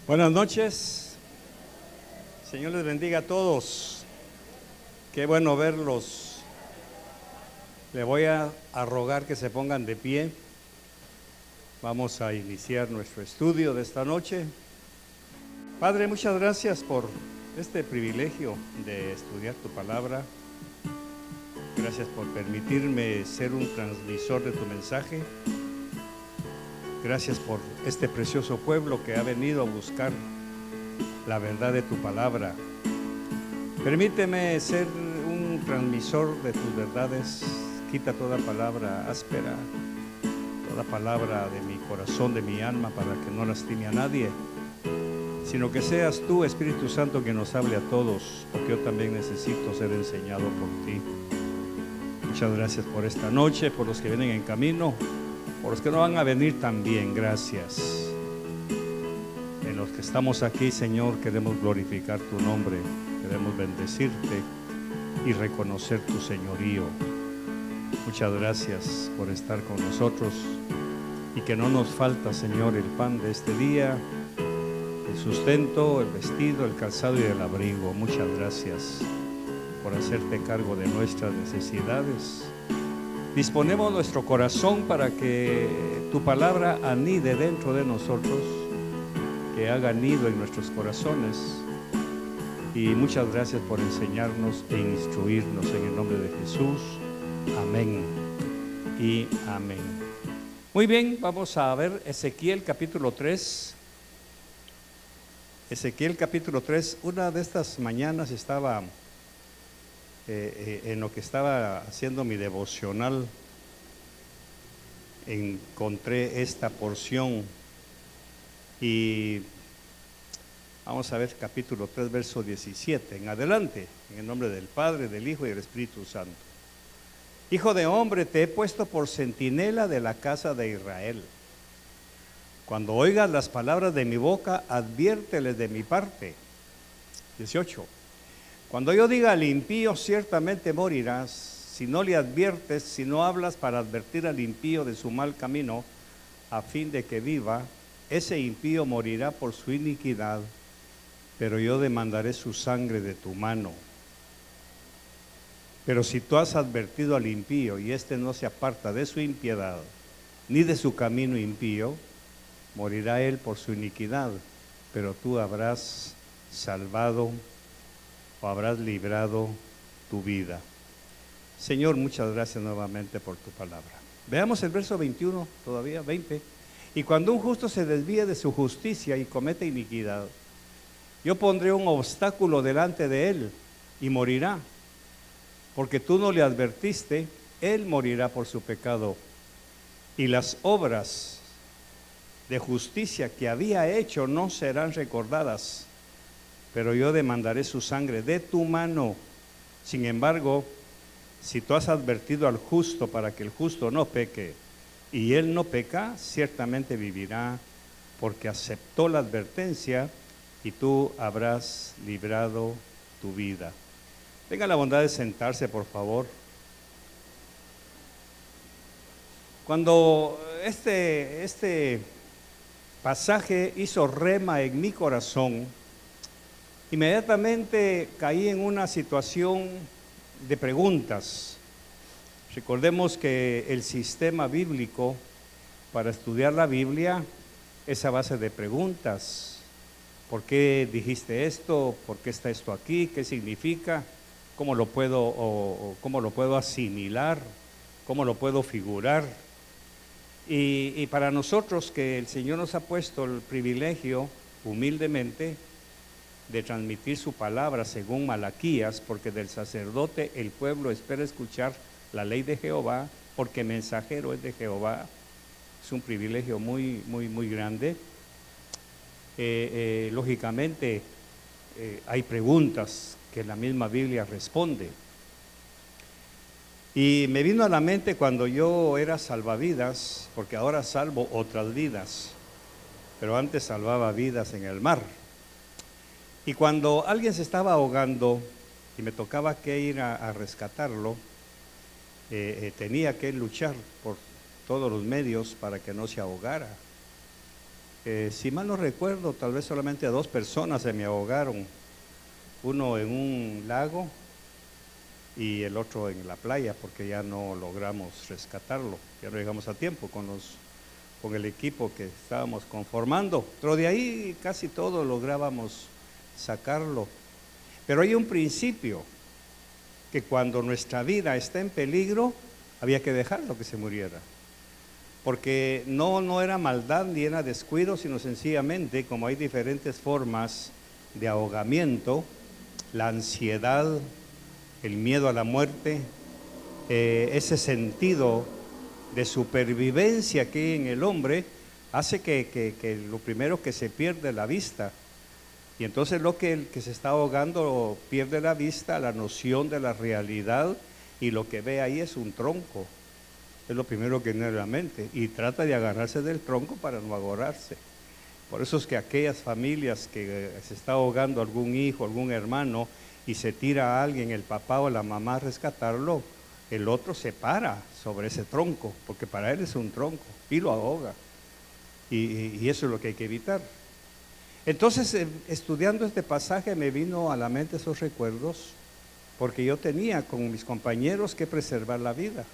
Buenas noches, Señor les bendiga a todos, qué bueno verlos. Le voy a rogar que se pongan de pie. Vamos a iniciar nuestro estudio de esta noche. Padre, muchas gracias por este privilegio de estudiar tu palabra. Gracias por permitirme ser un transmisor de tu mensaje. Gracias por este precioso pueblo que ha venido a buscar la verdad de tu palabra. Permíteme ser un transmisor de tus verdades. Quita toda palabra áspera, toda palabra de mi corazón, de mi alma, para que no lastime a nadie, sino que seas tú, Espíritu Santo, que nos hable a todos, porque yo también necesito ser enseñado por ti. Muchas gracias por esta noche, por los que vienen en camino, por los que no van a venir también, gracias. En los que estamos aquí, Señor, queremos glorificar tu nombre, queremos bendecirte y reconocer tu señorío. Muchas gracias por estar con nosotros y que no nos falta, Señor, el pan de este día, el sustento, el vestido, el calzado y el abrigo. Muchas gracias por hacerte cargo de nuestras necesidades. Disponemos nuestro corazón para que tu palabra anide dentro de nosotros, que haga nido en nuestros corazones. Y muchas gracias por enseñarnos e instruirnos en el nombre de Jesús. Amén y amén. Muy bien, vamos a ver Ezequiel capítulo 3. Ezequiel capítulo 3. Una de estas mañanas estaba en lo que estaba haciendo mi devocional, encontré esta porción y vamos a ver capítulo 3, verso 17 en adelante, en el nombre del Padre, del Hijo y del Espíritu Santo. Hijo de hombre, te he puesto por centinela de la casa de Israel. Cuando oigas las palabras de mi boca, adviérteles de mi parte. 18. Cuando yo diga al impío, ciertamente morirás, si no le adviertes, si no hablas para advertir al impío de su mal camino, a fin de que viva, ese impío morirá por su iniquidad, pero yo demandaré su sangre de tu mano. Pero si tú has advertido al impío y éste no se aparta de su impiedad, ni de su camino impío, morirá él por su iniquidad, pero tú habrás salvado o habrás librado tu vida. Señor, muchas gracias nuevamente por tu palabra. Veamos el verso 21, todavía 20. Y cuando un justo se desvíe de su justicia y comete iniquidad, yo pondré un obstáculo delante de él y morirá. Porque tú no le advertiste, él morirá por su pecado. Y las obras de justicia que había hecho no serán recordadas, pero yo demandaré su sangre de tu mano. Sin embargo, si tú has advertido al justo para que el justo no peque, y él no peca, ciertamente vivirá, porque aceptó la advertencia, y tú habrás librado tu vida. Tenga la bondad de sentarse, por favor. Cuando este pasaje hizo rema en mi corazón, inmediatamente caí en una situación de preguntas. Recordemos que el sistema bíblico para estudiar la Biblia es a base de preguntas. ¿Por qué dijiste esto? ¿Por qué está esto aquí? ¿Qué significa? ¿Cómo lo puedo asimilar? ¿Cómo lo puedo figurar? Y para nosotros que el Señor nos ha puesto el privilegio, humildemente, de transmitir su palabra según Malaquías, porque del sacerdote el pueblo espera escuchar la ley de Jehová, porque mensajero es de Jehová. Es un privilegio muy, muy, muy grande. Lógicamente, hay preguntas que la misma Biblia responde. Y me vino a la mente cuando yo era salvavidas, porque ahora salvo otras vidas, pero antes salvaba vidas en el mar. Y cuando alguien se estaba ahogando y me tocaba que ir a rescatarlo, tenía que luchar por todos los medios para que no se ahogara. Si mal no recuerdo, tal vez solamente a 2 personas se me ahogaron, uno en un lago y el otro en la playa, porque ya no logramos rescatarlo, ya no llegamos a tiempo con el equipo que estábamos conformando, pero de ahí casi todo lográbamos sacarlo. Pero hay un principio, que cuando nuestra vida está en peligro, había que dejarlo que se muriera, porque no era maldad ni era descuido, sino sencillamente, como hay diferentes formas de ahogamiento, la ansiedad, el miedo a la muerte, ese sentido de supervivencia que hay en el hombre, hace que lo primero que se pierde la vista. Y entonces el que se está ahogando pierde la vista, la noción de la realidad, y lo que ve ahí es un tronco. Es lo primero que viene a la mente, y trata de agarrarse del tronco para no ahorrarse. Por eso es que aquellas familias que se está ahogando algún hijo, algún hermano, y se tira a alguien, el papá o la mamá, a rescatarlo, el otro se para sobre ese tronco, porque para él es un tronco, y lo ahoga. Y eso es lo que hay que evitar. Entonces, estudiando este pasaje, me vino a la mente esos recuerdos, porque yo tenía con mis compañeros que preservar la vida,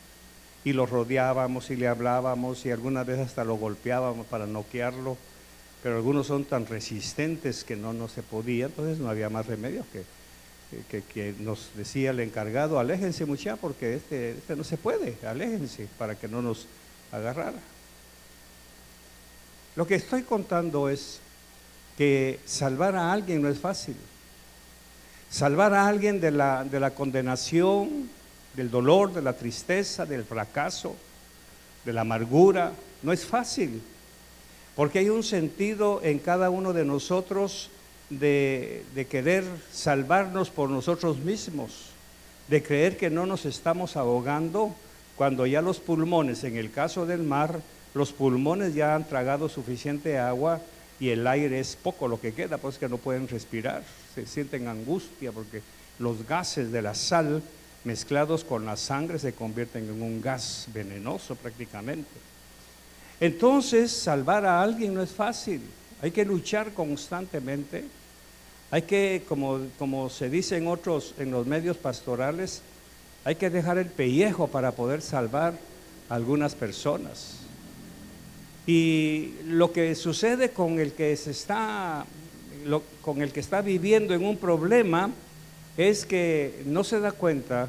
y los rodeábamos y le hablábamos, y algunas veces hasta lo golpeábamos para noquearlo, pero algunos son tan resistentes que no se podía. Entonces no había más remedio que nos decía el encargado: aléjense muchachos, porque este no se puede, aléjense, para que no nos agarrara. Lo que estoy contando es que salvar a alguien no es fácil. Salvar a alguien de la condenación, del dolor, de la tristeza, del fracaso, de la amargura, no es fácil, porque hay un sentido en cada uno de nosotros de querer salvarnos por nosotros mismos, de creer que no nos estamos ahogando, cuando ya los pulmones, en el caso del mar, los pulmones ya han tragado suficiente agua y el aire es poco lo que queda, pues que no pueden respirar, se sienten angustia porque los gases de la sal mezclados con la sangre se convierten en un gas venenoso prácticamente. Entonces, salvar a alguien no es fácil, hay que luchar constantemente, hay que, como se dice en los medios pastorales, hay que dejar el pellejo para poder salvar a algunas personas. Y lo que sucede con el que está viviendo en un problema es que no se da cuenta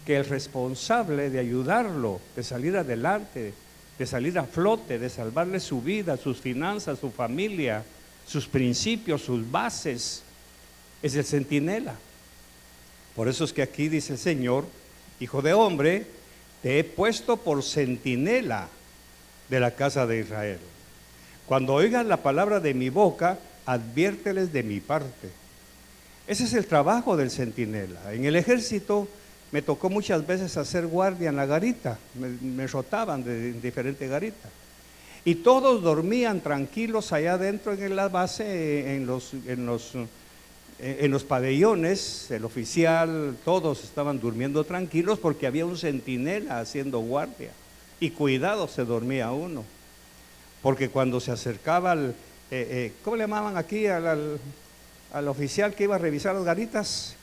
que el responsable de ayudarlo, de salir adelante, de salir a flote, de salvarle su vida, sus finanzas, su familia, sus principios, sus bases, es el centinela. Por eso es que aquí dice el Señor: hijo de hombre, te he puesto por centinela de la casa de Israel. Cuando oigan la palabra de mi boca, adviérteles de mi parte. Ese es el trabajo del centinela. En el ejército me tocó muchas veces hacer guardia en la garita, me rotaban de diferentes garitas, y todos dormían tranquilos allá adentro en la base, en los pabellones. El oficial, todos estaban durmiendo tranquilos porque había un centinela haciendo guardia, y cuidado, se dormía uno, porque cuando se acercaba ¿cómo le llamaban aquí al oficial que iba a revisar las garitas?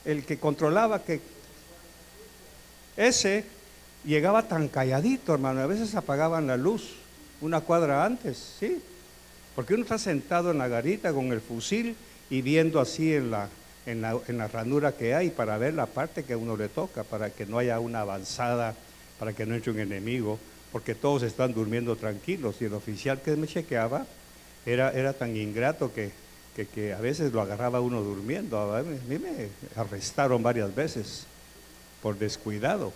El que controlaba, que ese llegaba tan calladito, hermano, a veces apagaban la luz una cuadra antes, ¿sí? Porque uno está sentado en la garita con el fusil y viendo así en la ranura que hay, para ver la parte que a uno le toca, para que no haya una avanzada, para que no entre un enemigo, porque todos están durmiendo tranquilos. Y el oficial que me chequeaba era tan ingrato que a veces lo agarraba uno durmiendo. A mí me arrestaron varias veces por descuidado.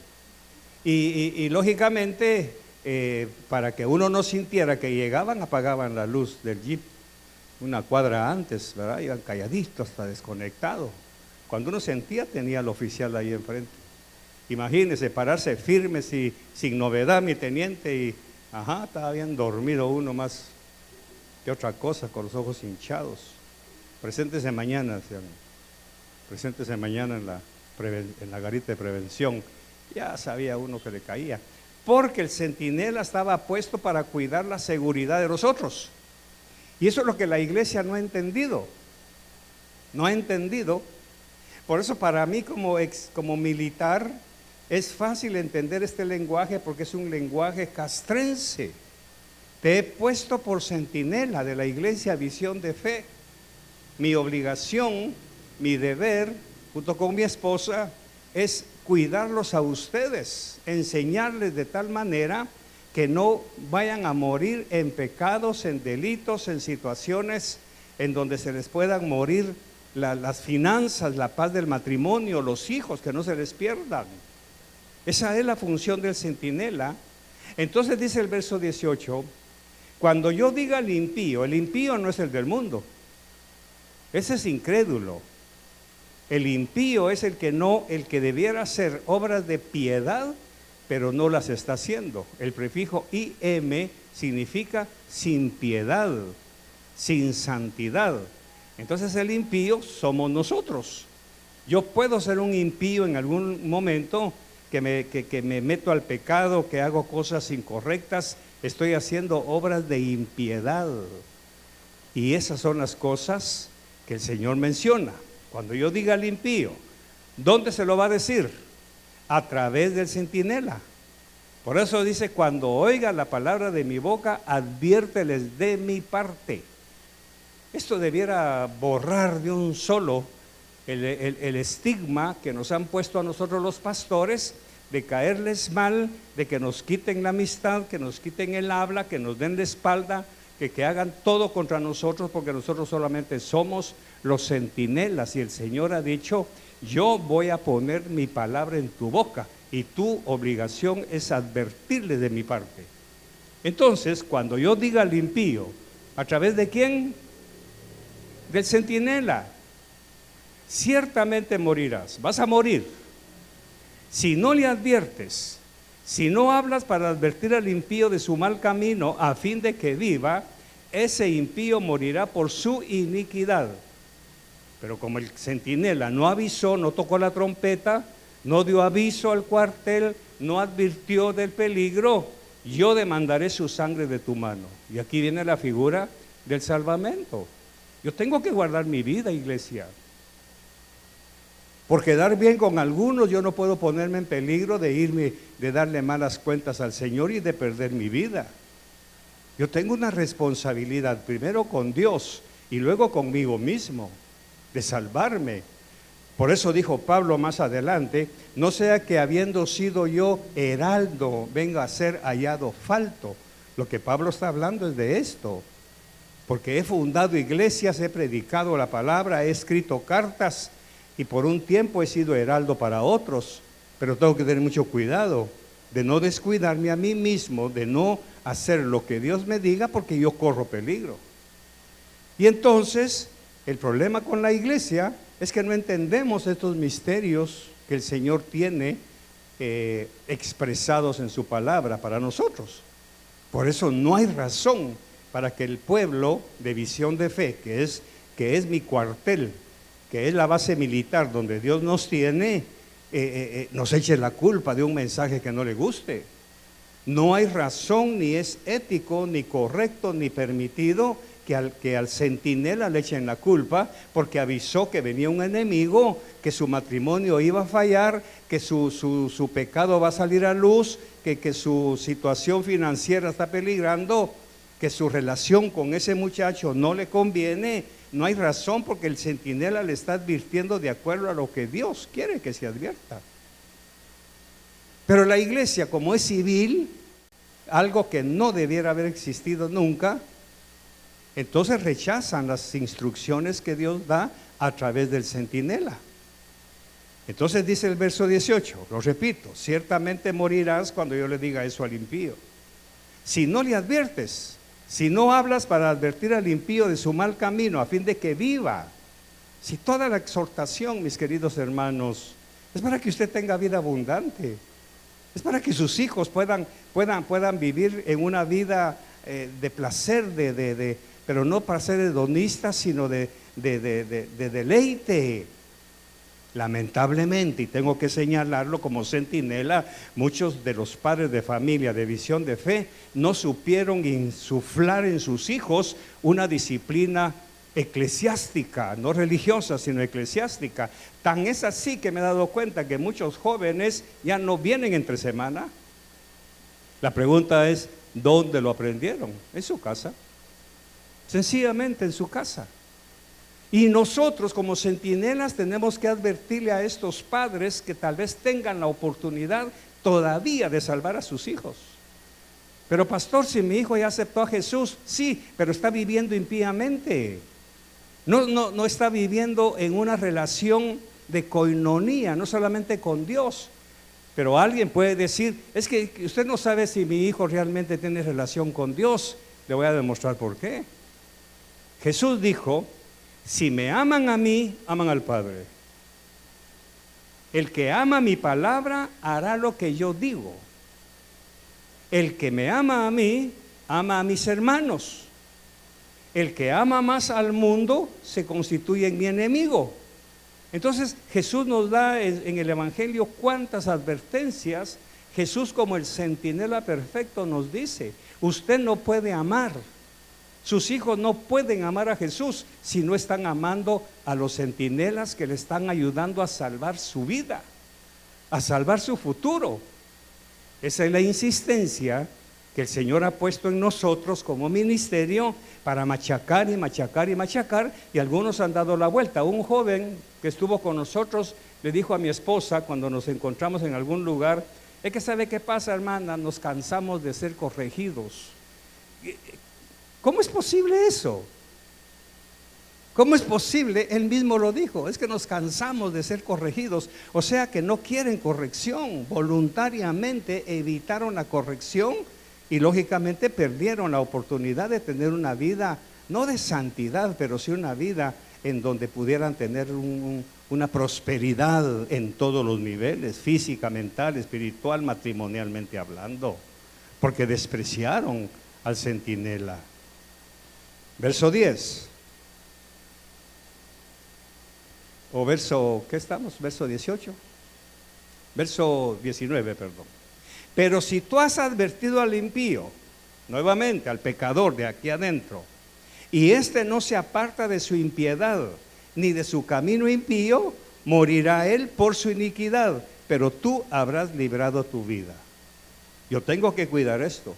Y lógicamente, para que uno no sintiera que llegaban, apagaban la luz del jeep una cuadra antes, ¿verdad? Iban calladitos, hasta desconectados. Cuando uno sentía, tenía al oficial ahí enfrente. Imagínese pararse firme, sin novedad, mi teniente, y estaba bien dormido uno más que otra cosa, con los ojos hinchados. Preséntese mañana, preséntese mañana en la garita de prevención. Ya sabía uno que le caía, porque el centinela estaba puesto para cuidar la seguridad de los otros. Y eso es lo que la iglesia no ha entendido. No ha entendido. Por eso para mí como militar es fácil entender este lenguaje, porque es un lenguaje castrense. Te he puesto por centinela de la iglesia Visión de Fe. Mi obligación, mi deber, junto con mi esposa, es cuidarlos a ustedes, enseñarles de tal manera que no vayan a morir en pecados, en delitos, en situaciones en donde se les puedan morir las finanzas, la paz del matrimonio, los hijos, que no se les pierdan. Esa es la función del centinela. Entonces dice el verso 18, cuando yo diga el impío no es el del mundo, ese es incrédulo. El impío es el que debiera hacer obras de piedad, pero no las está haciendo. El prefijo im significa sin piedad, sin santidad. Entonces el impío somos nosotros. Yo puedo ser un impío en algún momento que me meto al pecado, que hago cosas incorrectas, estoy haciendo obras de impiedad. Y esas son las cosas que el Señor menciona. Cuando yo diga al impío, ¿dónde se lo va a decir? A través del centinela. Por eso dice, cuando oiga la palabra de mi boca, adviérteles de mi parte. Esto debiera borrar de un solo el estigma que nos han puesto a nosotros los pastores, de caerles mal, de que nos quiten la amistad, que nos quiten el habla, que nos den la espalda, que hagan todo contra nosotros, porque nosotros solamente somos los centinelas. Y el Señor ha dicho, yo voy a poner mi palabra en tu boca y tu obligación es advertirle de mi parte. Entonces, cuando yo diga al impío, ¿a través de quién? Del centinela. Ciertamente morirás, vas a morir. Si no le adviertes, si no hablas para advertir al impío de su mal camino, a fin de que viva, ese impío morirá por su iniquidad. Pero como el centinela no avisó, no tocó la trompeta, no dio aviso al cuartel, no advirtió del peligro, yo demandaré su sangre de tu mano. Y aquí viene la figura del salvamento. Yo tengo que guardar mi vida, iglesia. Por quedar bien con algunos, yo no puedo ponerme en peligro de darle malas cuentas al Señor y de perder mi vida. Yo tengo una responsabilidad, primero con Dios y luego conmigo mismo, de salvarme. Por eso dijo Pablo más adelante, no sea que habiendo sido yo heraldo, venga a ser hallado falto. Lo que Pablo está hablando es de esto, porque he fundado iglesias, he predicado la palabra, he escrito cartas, y por un tiempo he sido heraldo para otros, pero tengo que tener mucho cuidado de no descuidarme a mí mismo, de no hacer lo que Dios me diga, porque yo corro peligro. Y entonces, el problema con la iglesia es que no entendemos estos misterios que el Señor tiene expresados en su palabra para nosotros. Por eso no hay razón para que el pueblo de Visión de Fe, que es mi cuartel, que es la base militar donde Dios nos tiene, nos eche la culpa de un mensaje que no le guste. No hay razón, ni es ético, ni correcto, ni permitido que al centinela le echen la culpa, porque avisó que venía un enemigo, que su matrimonio iba a fallar, que su pecado va a salir a luz, que su situación financiera está peligrando, que su relación con ese muchacho no le conviene. No hay razón, porque el centinela le está advirtiendo de acuerdo a lo que Dios quiere que se advierta. Pero la iglesia, como es civil, algo que no debiera haber existido nunca, entonces rechazan las instrucciones que Dios da a través del centinela. Entonces dice el verso 18, lo repito, ciertamente morirás cuando yo le diga eso al impío. Si no le adviertes, si no hablas para advertir al impío de su mal camino, a fin de que viva. Si toda la exhortación, mis queridos hermanos, es para que usted tenga vida abundante, es para que sus hijos puedan vivir en una vida de placer, pero no para ser hedonistas, sino de deleite. Lamentablemente, y tengo que señalarlo como centinela, muchos de los padres de familia de Visión de Fe no supieron insuflar en sus hijos una disciplina eclesiástica, no religiosa, sino eclesiástica. Tan es así que me he dado cuenta que muchos jóvenes ya no vienen entre semana. La pregunta es, ¿dónde lo aprendieron? En su casa, sencillamente en su casa. Y nosotros como centinelas tenemos que advertirle a estos padres que tal vez tengan la oportunidad todavía de salvar a sus hijos. Pero pastor, si mi hijo ya aceptó a Jesús, sí, pero está viviendo impíamente. No está viviendo en una relación de coinonía, no solamente con Dios. Pero alguien puede decir, es que usted no sabe si mi hijo realmente tiene relación con Dios. Le voy a demostrar por qué. Jesús dijo, si me aman a mí, aman al Padre. El que ama mi palabra hará lo que yo digo. El que me ama a mí, ama a mis hermanos. El que ama más al mundo se constituye en mi enemigo. Entonces Jesús nos da en el Evangelio cuántas advertencias. Jesús, como el centinela perfecto, nos dice, usted no puede amar. Sus hijos no pueden amar a Jesús si no están amando a los centinelas que le están ayudando a salvar su vida, a salvar su futuro. Esa es la insistencia que el Señor ha puesto en nosotros como ministerio para machacar y machacar y machacar, y algunos han dado la vuelta. Un joven que estuvo con nosotros le dijo a mi esposa cuando nos encontramos en algún lugar, es que ¿sabe qué pasa, hermana? Nos cansamos de ser corregidos. ¿Cómo es posible eso? ¿Cómo es posible? Él mismo lo dijo, es que nos cansamos de ser corregidos, o sea que no quieren corrección, voluntariamente evitaron la corrección y lógicamente perdieron la oportunidad de tener una vida, no de santidad, pero sí una vida en donde pudieran tener una prosperidad en todos los niveles, física, mental, espiritual, matrimonialmente hablando, porque despreciaron al centinela. Verso 10. O verso, ¿qué estamos? Verso 18. Verso 19, perdón. Pero si tú has advertido al impío, nuevamente al pecador de aquí adentro, y éste no se aparta de su impiedad, ni de su camino impío, morirá él por su iniquidad, pero tú habrás librado tu vida. Yo tengo que cuidar esto.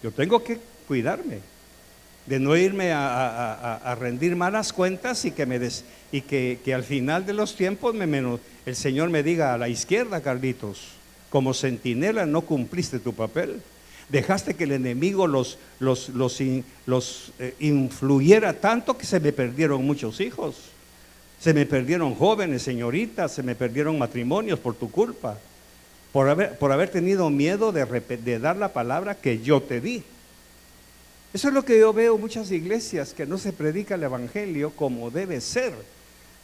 Yo tengo que cuidarme de no irme a rendir malas cuentas y que al final de los tiempos el Señor me diga, a la izquierda, Carlitos, como centinela no cumpliste tu papel, dejaste que el enemigo los influyera tanto que se me perdieron muchos hijos, se me perdieron jóvenes, señoritas, se me perdieron matrimonios por tu culpa, por haber tenido miedo de dar la palabra que yo te di. Eso es lo que yo veo en muchas iglesias, que no se predica el evangelio como debe ser,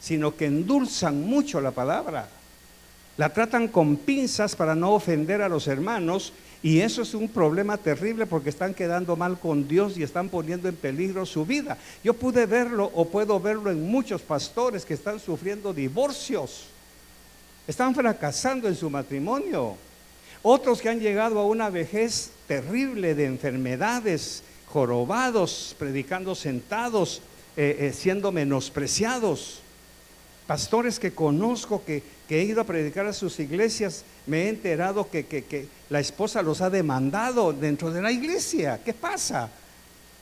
sino que endulzan mucho la palabra, la tratan con pinzas para no ofender a los hermanos, y eso es un problema terrible porque están quedando mal con Dios y están poniendo en peligro su vida. Yo pude verlo o puedo verlo en muchos pastores que están sufriendo divorcios, están fracasando en su matrimonio, otros que han llegado a una vejez terrible de enfermedades, jorobados, predicando sentados, siendo menospreciados. Pastores que conozco, que he ido a predicar a sus iglesias, me he enterado que la esposa los ha demandado dentro de la iglesia. ¿Qué pasa?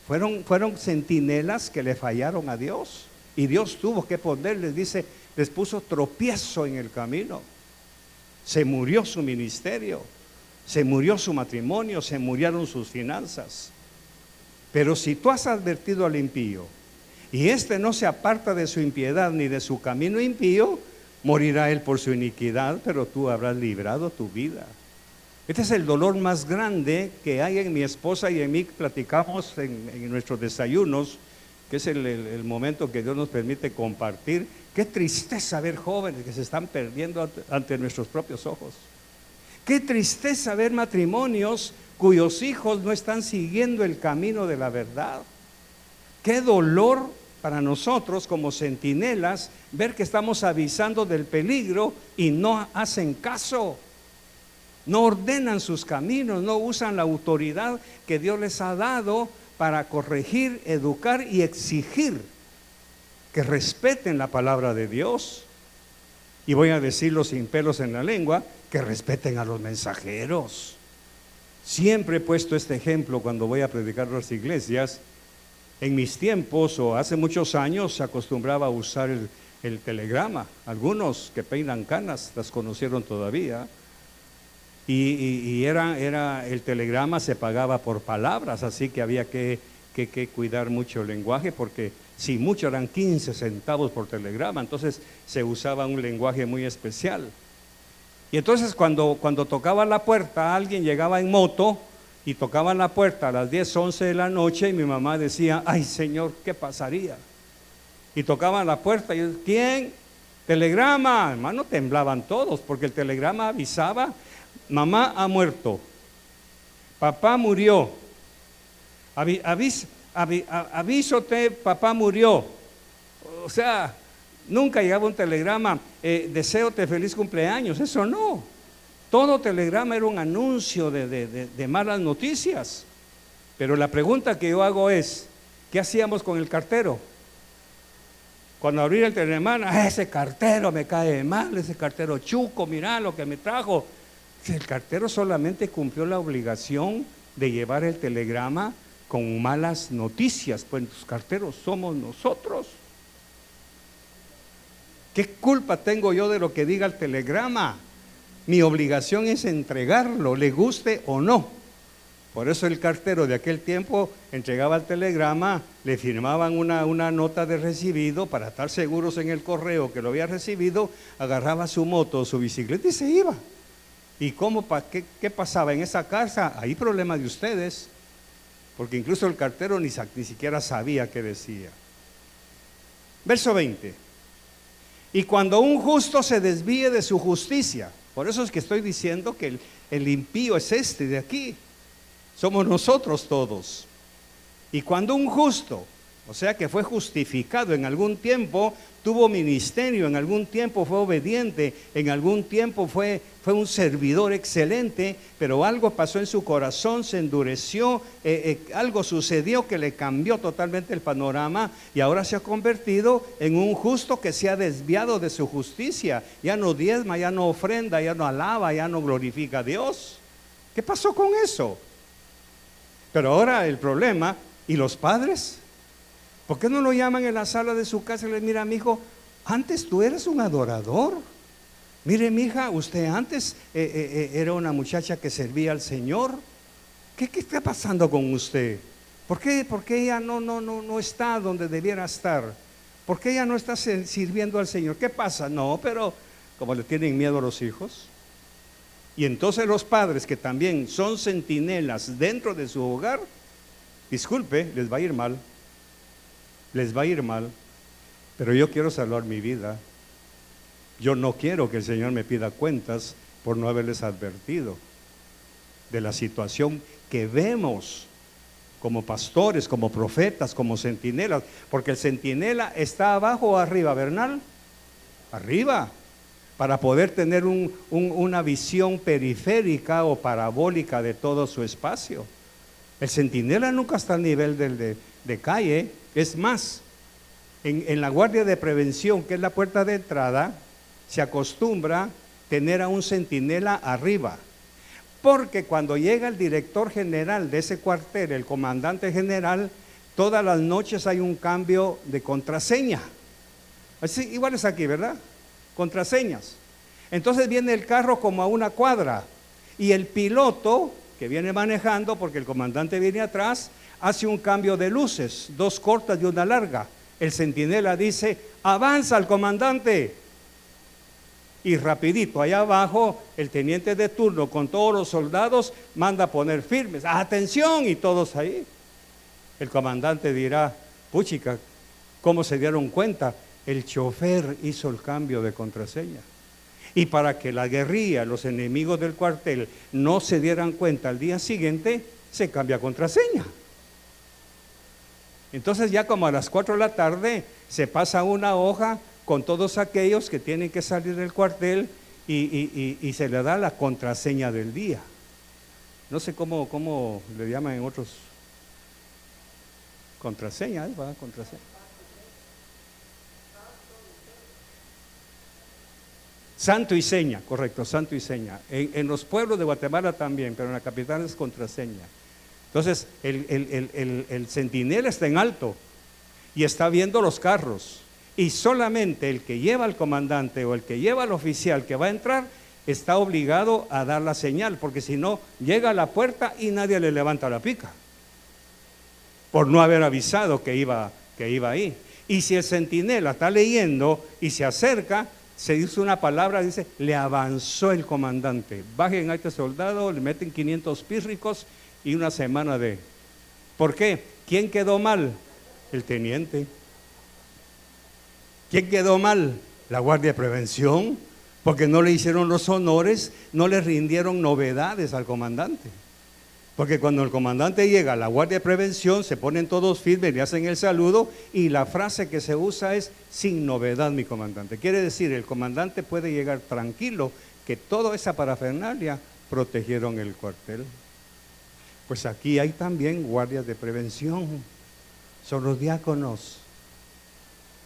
Fueron centinelas que le fallaron a Dios, y Dios tuvo que ponerles, dice, les puso tropiezo en el camino. Se murió su ministerio, se murió su matrimonio, se murieron sus finanzas. Pero si tú has advertido al impío, y éste no se aparta de su impiedad ni de su camino impío, morirá él por su iniquidad, pero tú habrás librado tu vida. Este es el dolor más grande que hay en mi esposa y en mí. Platicamos en nuestros desayunos, que es el momento que Dios nos permite compartir. Qué tristeza ver jóvenes que se están perdiendo ante nuestros propios ojos. Qué tristeza ver matrimonios cuyos hijos no están siguiendo el camino de la verdad. Qué dolor para nosotros como centinelas ver que estamos avisando del peligro y no hacen caso. No ordenan sus caminos, no usan la autoridad que Dios les ha dado para corregir, educar y exigir que respeten la palabra de Dios. Y voy a decirlo sin pelos en la lengua, que respeten a los mensajeros. Siempre he puesto este ejemplo cuando voy a predicar a las iglesias. En mis tiempos o hace muchos años se acostumbraba a usar el telegrama. Algunos que peinan canas las conocieron todavía. Y era el telegrama se pagaba por palabras, así que había que cuidar mucho el lenguaje, porque si mucho eran 15 centavos por telegrama, entonces se usaba un lenguaje muy especial. Y entonces cuando tocaba la puerta, alguien llegaba en moto y tocaba la puerta a las 10, 11 de la noche y mi mamá decía, ay Señor, ¿qué pasaría? Y tocaban la puerta y yo, ¿quién? Telegrama. Hermano, temblaban todos porque el telegrama avisaba, mamá ha muerto, papá murió, avísote, papá murió. O sea, nunca llegaba un telegrama, deséote feliz cumpleaños, eso no. Todo telegrama era un anuncio de malas noticias. Pero la pregunta que yo hago es, ¿qué hacíamos con el cartero? Cuando abría el telegrama, ese cartero me cae mal, ese cartero chuco, mira lo que me trajo. El cartero solamente cumplió la obligación de llevar el telegrama con malas noticias, pues los carteros somos nosotros. ¿Qué culpa tengo yo de lo que diga el telegrama? Mi obligación es entregarlo, le guste o no. Por eso el cartero de aquel tiempo entregaba el telegrama, le firmaban una nota de recibido para estar seguros en el correo que lo había recibido, agarraba su moto o su bicicleta y se iba. ¿Y qué pasaba en esa casa? Hay problema de ustedes, porque incluso el cartero ni siquiera sabía qué decía. Verso 20. Y cuando un justo se desvíe de su justicia, por eso es que estoy diciendo que el impío es este de aquí, somos nosotros todos. Y cuando un justo, o sea que fue justificado en algún tiempo, tuvo ministerio, en algún tiempo fue obediente, en algún tiempo fue un servidor excelente, pero algo pasó en su corazón, se endureció, algo sucedió que le cambió totalmente el panorama y ahora se ha convertido en un justo que se ha desviado de su justicia, ya no diezma, ya no ofrenda, ya no alaba, ya no glorifica a Dios. ¿Qué pasó con eso? Pero ahora el problema, ¿y los padres? ¿Por qué no lo llaman en la sala de su casa y le dicen, mira, mijo, antes tú eres un adorador? Mire, mija, usted antes era una muchacha que servía al Señor. ¿Qué está pasando con usted? ¿Por qué ella no está donde debiera estar? ¿Por qué ella no está sirviendo al Señor? ¿Qué pasa? No, pero como le tienen miedo a los hijos. Y entonces los padres que también son centinelas dentro de su hogar, disculpe, les va a ir mal. Les va a ir mal, pero yo quiero salvar mi vida. Yo no quiero que el Señor me pida cuentas por no haberles advertido de la situación que vemos como pastores, como profetas, como centinelas, porque el centinela está abajo o arriba, Bernal, arriba, para poder tener una visión periférica o parabólica de todo su espacio. El centinela nunca está al nivel de calle. Es más, en la guardia de prevención, que es la puerta de entrada, se acostumbra tener a un centinela arriba, porque cuando llega el director general de ese cuartel, el comandante general, todas las noches hay un cambio de contraseña. Así, igual es aquí, ¿verdad? Contraseñas. Entonces viene el carro como a una cuadra y el piloto que viene manejando, porque el comandante viene atrás, hace un cambio de luces, 2 cortas y una larga. El centinela dice, avanza el comandante. Y rapidito, allá abajo, el teniente de turno con todos los soldados manda a poner firmes, atención, y todos ahí. El comandante dirá, puchica, ¿cómo se dieron cuenta? El chofer hizo el cambio de contraseña. Y para que la guerrilla, los enemigos del cuartel, no se dieran cuenta al día siguiente, se cambia contraseña. Entonces ya como a las 4 de la tarde se pasa una hoja con todos aquellos que tienen que salir del cuartel y se le da la contraseña del día. No sé cómo le llaman en otros. Contraseña, ¿va? Contraseña. Santo y seña, correcto, santo y seña. En los pueblos de Guatemala también, pero en la capital es contraseña. Entonces, el centinela está en alto y está viendo los carros. Y solamente el que lleva al comandante o el que lleva al oficial que va a entrar está obligado a dar la señal, porque si no, llega a la puerta y nadie le levanta la pica, por no haber avisado que iba ahí. Y si el centinela está leyendo y se acerca, se dice una palabra, dice, le avanzó el comandante. Bajen a este soldado, le meten 500 pírricos y una semana de... ¿Por qué? ¿Quién quedó mal? El teniente. ¿Quién quedó mal? La Guardia de Prevención, porque no le hicieron los honores, no le rindieron novedades al comandante. Porque cuando el comandante llega a la Guardia de Prevención, se ponen todos firmes, le hacen el saludo y la frase que se usa es, sin novedad, mi comandante. Quiere decir, el comandante puede llegar tranquilo, que toda esa parafernalia protegieron el cuartel. Pues aquí hay también guardias de prevención, son los diáconos.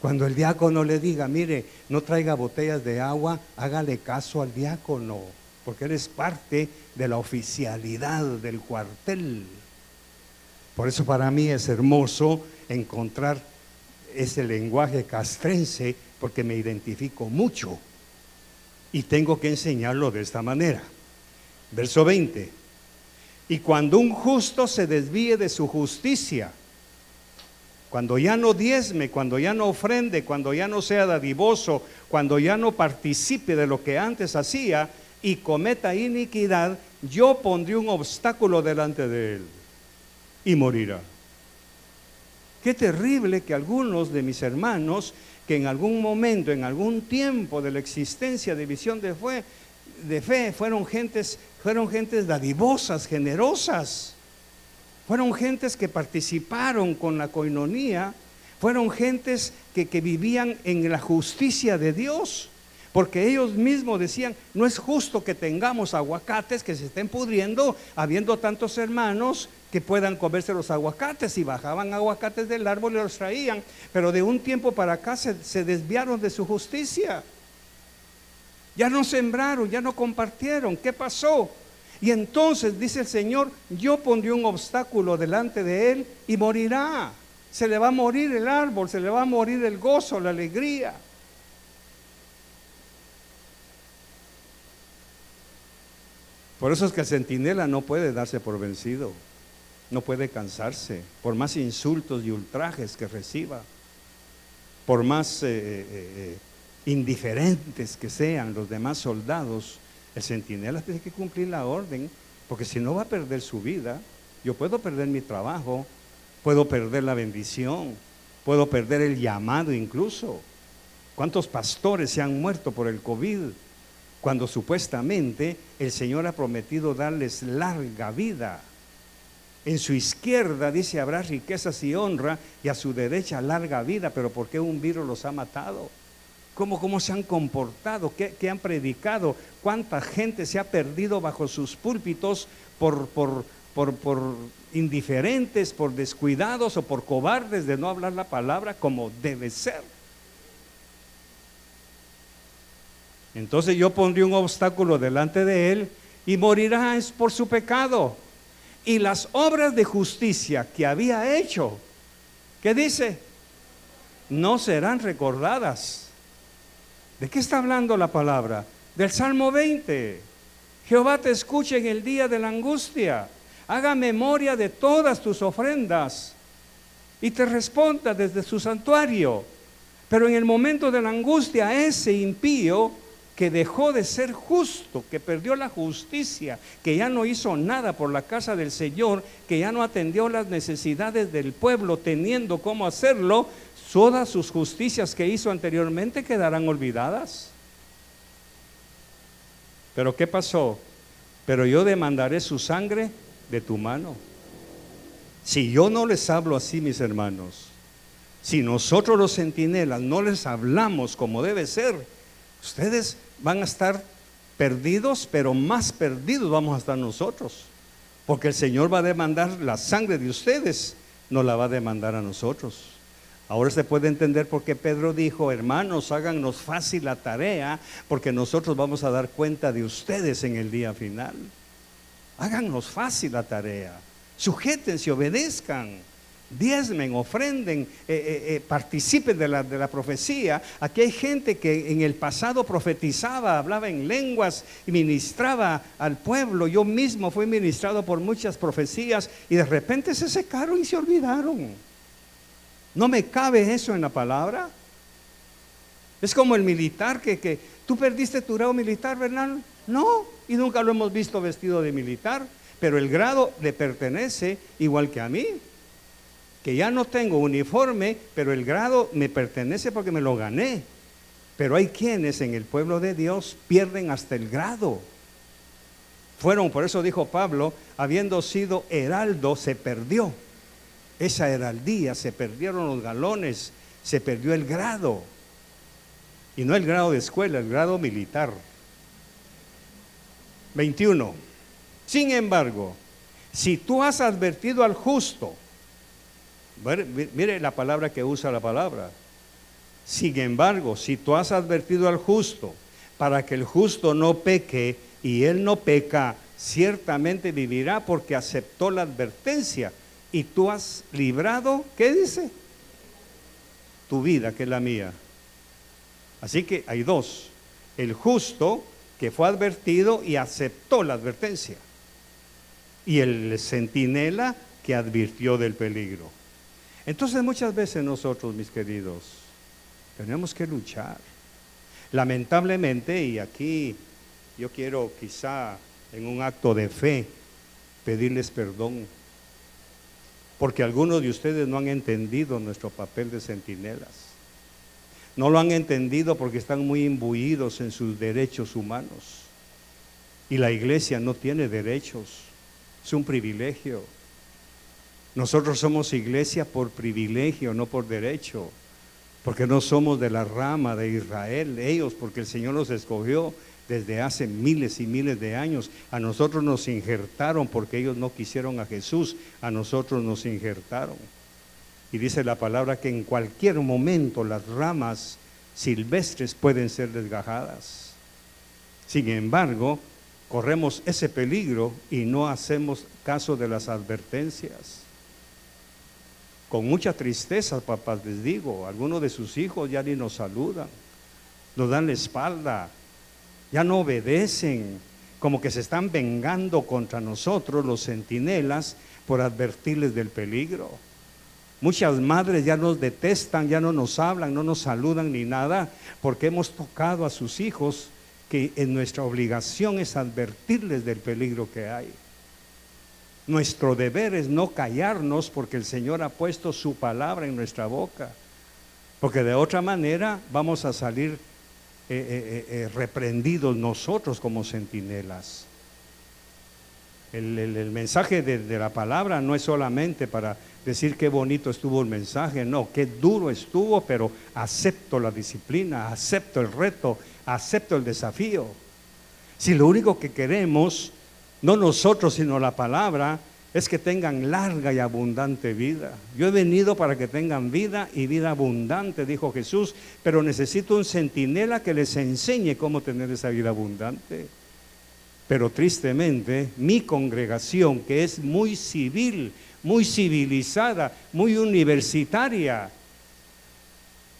Cuando el diácono le diga, mire, no traiga botellas de agua, hágale caso al diácono, porque él es parte de la oficialidad del cuartel. Por eso para mí es hermoso encontrar ese lenguaje castrense, porque me identifico mucho y tengo que enseñarlo de esta manera. Verso 20. Y cuando un justo se desvíe de su justicia, cuando ya no diezme, cuando ya no ofrende, cuando ya no sea dadivoso, cuando ya no participe de lo que antes hacía y cometa iniquidad, yo pondré un obstáculo delante de él y morirá. Qué terrible que algunos de mis hermanos, que en algún momento, en algún tiempo de la existencia de Visión de Fe, fueron gentes dadivosas, generosas. Fueron gentes que participaron con la coinonía, fueron gentes que vivían en la justicia de Dios, porque ellos mismos decían, no es justo que tengamos aguacates que se estén pudriendo, habiendo tantos hermanos que puedan comerse los aguacates, y bajaban aguacates del árbol y los traían, pero de un tiempo para acá se desviaron de su justicia, ya no sembraron, ya no compartieron. ¿Qué pasó? Y entonces dice el Señor, yo pondré un obstáculo delante de él y morirá. Se le va a morir el árbol, se le va a morir el gozo, la alegría. Por eso es que el centinela no puede darse por vencido, no puede cansarse, por más insultos y ultrajes que reciba, por más indiferentes que sean los demás soldados. El centinela tiene que cumplir la orden, porque si no va a perder su vida. Yo puedo perder mi trabajo, puedo perder la bendición, puedo perder el llamado incluso. ¿Cuántos pastores se han muerto por el COVID? Cuando supuestamente el Señor ha prometido darles larga vida. En su izquierda dice habrá riquezas y honra, y a su derecha larga vida. Pero ¿por qué un virus los ha matado? ¿Cómo se han comportado? ¿Qué han predicado? ¿Cuánta gente se ha perdido bajo sus púlpitos por indiferentes, por descuidados o por cobardes de no hablar la palabra como debe ser? Entonces yo pondré un obstáculo delante de él y morirá es por su pecado. Y las obras de justicia que había hecho, ¿qué dice? No serán recordadas. ¿De qué está hablando la palabra? Del Salmo 20. Jehová te escuche en el día de la angustia, haga memoria de todas tus ofrendas y te responda desde su santuario. Pero en el momento de la angustia, ese impío que dejó de ser justo, que perdió la justicia, que ya no hizo nada por la casa del Señor, que ya no atendió las necesidades del pueblo teniendo cómo hacerlo, todas sus justicias que hizo anteriormente quedarán olvidadas. Pero ¿qué pasó? Pero yo demandaré su sangre de tu mano. Si yo no les hablo así, mis hermanos, si nosotros los centinelas no les hablamos como debe ser, ustedes van a estar perdidos, pero más perdidos vamos a estar nosotros. Porque el Señor va a demandar la sangre de ustedes, no la va a demandar a nosotros. Ahora se puede entender por qué Pedro dijo: hermanos, háganos fácil la tarea, porque nosotros vamos a dar cuenta de ustedes en el día final. Háganos fácil la tarea, sujétense, obedezcan, diezmen, ofrenden, participen de la profecía. Aquí hay gente que en el pasado profetizaba, hablaba en lenguas y ministraba al pueblo. Yo mismo fui ministrado por muchas profecías y de repente se secaron y se olvidaron. ¿No me cabe eso en la palabra? Es como el militar que tú perdiste tu grado militar, ¿verdad? No, y nunca lo hemos visto vestido de militar, pero el grado le pertenece igual que a mí, que ya no tengo uniforme, pero el grado me pertenece porque me lo gané. Pero hay quienes en el pueblo de Dios pierden hasta el grado. Por eso dijo Pablo, habiendo sido heraldo, se perdió esa heraldía, se perdieron los galones, se perdió el grado. Y no el grado de escuela, el grado militar. 21. Sin embargo, si tú has advertido al justo, mire la palabra que usa la palabra. Sin embargo, si tú has advertido al justo, para que el justo no peque, y él no peca, ciertamente vivirá porque aceptó la advertencia. Y tú has librado, ¿qué dice? Tu vida, que es la mía. Así que hay dos: el justo, que fue advertido y aceptó la advertencia, y el centinela, que advirtió del peligro. Entonces muchas veces nosotros, mis queridos, tenemos que luchar. Lamentablemente, y aquí yo quiero quizá en un acto de fe pedirles perdón, porque algunos de ustedes no han entendido nuestro papel de centinelas. No lo han entendido porque están muy imbuidos en sus derechos humanos. Y la iglesia no tiene derechos, es un privilegio. Nosotros somos iglesia por privilegio, no por derecho, porque no somos de la rama de Israel, ellos porque el Señor los escogió desde hace miles y miles de años. A nosotros nos injertaron porque ellos no quisieron a Jesús, a nosotros nos injertaron. Y dice la palabra que en cualquier momento las ramas silvestres pueden ser desgajadas. Sin embargo, corremos ese peligro y no hacemos caso de las advertencias. Con mucha tristeza, papás, les digo, algunos de sus hijos ya ni nos saludan, nos dan la espalda, ya no obedecen, como que se están vengando contra nosotros, los centinelas, por advertirles del peligro. Muchas madres ya nos detestan, ya no nos hablan, no nos saludan ni nada, porque hemos tocado a sus hijos, que en nuestra obligación es advertirles del peligro que hay. Nuestro deber es no callarnos, porque el Señor ha puesto su palabra en nuestra boca, porque de otra manera vamos a salir reprendidos nosotros como centinelas. El mensaje de la palabra no es solamente para decir qué bonito estuvo el mensaje, no, qué duro estuvo, pero acepto la disciplina, acepto el reto, acepto el desafío. Si lo único que queremos, no nosotros sino la palabra, es que tengan larga y abundante vida. Yo he venido para que tengan vida y vida abundante, dijo Jesús, pero necesito un centinela que les enseñe cómo tener esa vida abundante. Pero tristemente, mi congregación, que es muy civil, muy civilizada, muy universitaria,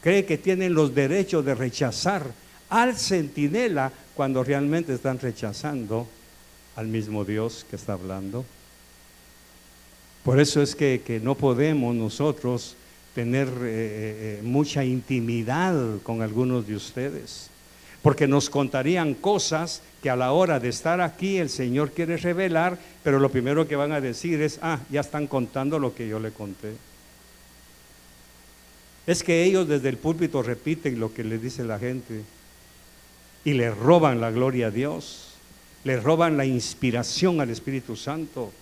cree que tienen los derechos de rechazar al centinela cuando realmente están rechazando al mismo Dios que está hablando. Por eso es que no podemos nosotros tener mucha intimidad con algunos de ustedes, porque nos contarían cosas que a la hora de estar aquí el Señor quiere revelar, pero lo primero que van a decir es: ya están contando lo que yo le conté. Es que ellos desde el púlpito repiten lo que les dice la gente y le roban la gloria a Dios, le roban la inspiración al Espíritu Santo.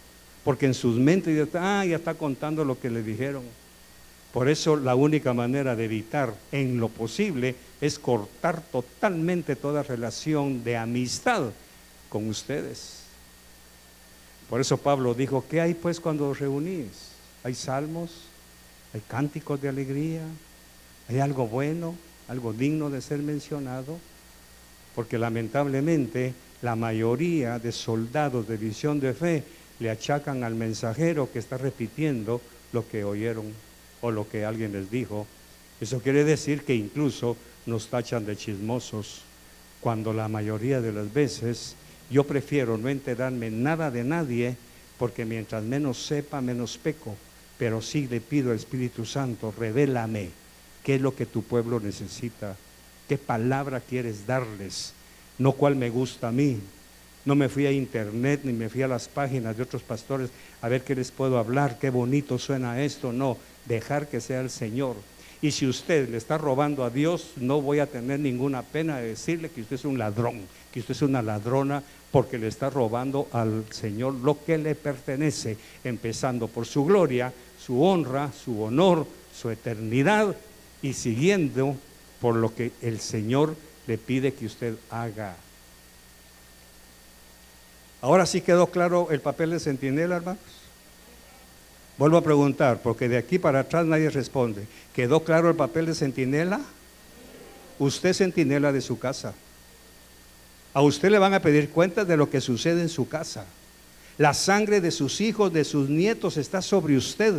porque en sus mentes ya está contando lo que le dijeron. Por eso la única manera de evitar en lo posible es cortar totalmente toda relación de amistad con ustedes. Por eso Pablo dijo, ¿qué hay pues cuando os reunís? ¿Hay salmos? ¿Hay cánticos de alegría? ¿Hay algo bueno? ¿Algo digno de ser mencionado? Porque lamentablemente la mayoría de soldados de Visión de Fe le achacan al mensajero que está repitiendo lo que oyeron o lo que alguien les dijo. Eso quiere decir que incluso nos tachan de chismosos, cuando la mayoría de las veces yo prefiero no enterarme nada de nadie, porque mientras menos sepa, menos peco. Pero sí le pido al Espíritu Santo, revélame qué es lo que tu pueblo necesita, qué palabra quieres darles, no cuál me gusta a mí. No me fui a internet ni me fui a las páginas de otros pastores a ver qué les puedo hablar, qué bonito suena esto. No, dejar que sea el Señor. Y si usted le está robando a Dios, no voy a tener ninguna pena de decirle que usted es un ladrón, que usted es una ladrona, porque le está robando al Señor lo que le pertenece, empezando por su gloria, su honra, su honor, su eternidad, y siguiendo por lo que el Señor le pide que usted haga. Ahora sí quedó claro el papel de centinela, hermanos. Vuelvo a preguntar, porque de aquí para atrás nadie responde. ¿Quedó claro el papel de centinela? Usted es centinela de su casa. A usted le van a pedir cuentas de lo que sucede en su casa. La sangre de sus hijos, de sus nietos está sobre usted.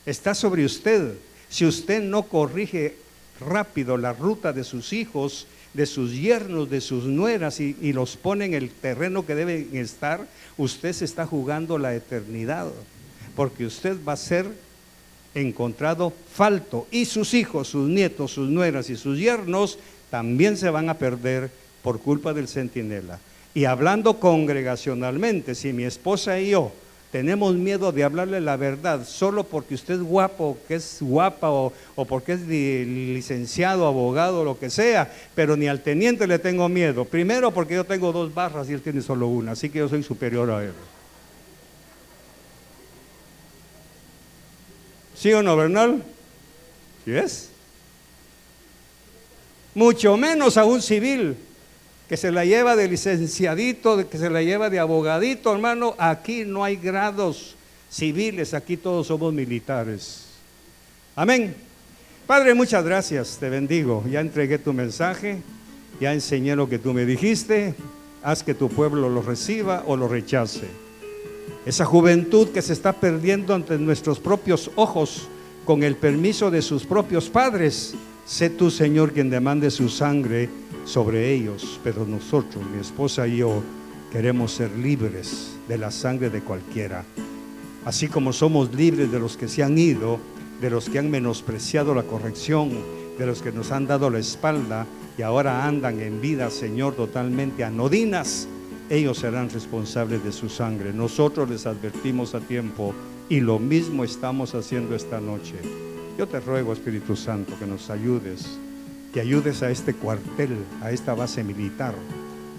Está sobre usted. Si usted no corrige rápido la ruta de sus hijos, de sus yernos, de sus nueras y los pone en el terreno que deben estar, usted se está jugando la eternidad, porque usted va a ser encontrado falto, y sus hijos, sus nietos, sus nueras y sus yernos también se van a perder por culpa del centinela. Y hablando congregacionalmente, si mi esposa y yo tenemos miedo de hablarle la verdad solo porque usted es guapo, o que es guapa, o porque es licenciado, abogado, lo que sea, pero ni al teniente le tengo miedo. Primero porque yo tengo 2 barras y él tiene solo una, así que yo soy superior a él. ¿Sí o no, Bernal? ¿Sí es? Mucho menos a un civil que se la lleva de licenciadito, que se la lleva de abogadito, hermano. Aquí no hay grados civiles, aquí todos somos militares. Amén. Padre, muchas gracias, te bendigo. Ya entregué tu mensaje, ya enseñé lo que tú me dijiste. Haz que tu pueblo lo reciba o lo rechace. Esa juventud que se está perdiendo ante nuestros propios ojos, con el permiso de sus propios padres, sé tú, Señor, quien demande su sangre sobre ellos. Pero nosotros, mi esposa y yo, queremos ser libres de la sangre de cualquiera. Así como somos libres de los que se han ido, de los que han menospreciado la corrección, de los que nos han dado la espalda y ahora andan en vidas, Señor, totalmente anodinas, ellos serán responsables de su sangre. Nosotros les advertimos a tiempo y lo mismo estamos haciendo esta noche. Yo te ruego, Espíritu Santo, que nos ayudes, que ayudes a este cuartel, a esta base militar,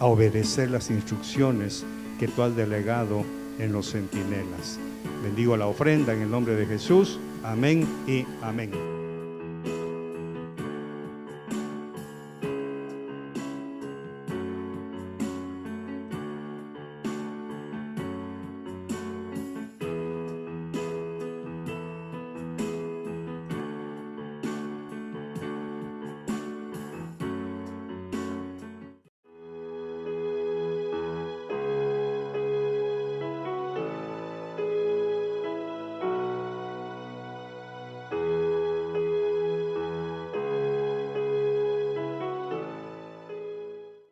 a obedecer las instrucciones que tú has delegado en los centinelas. Bendigo la ofrenda en el nombre de Jesús. Amén y amén.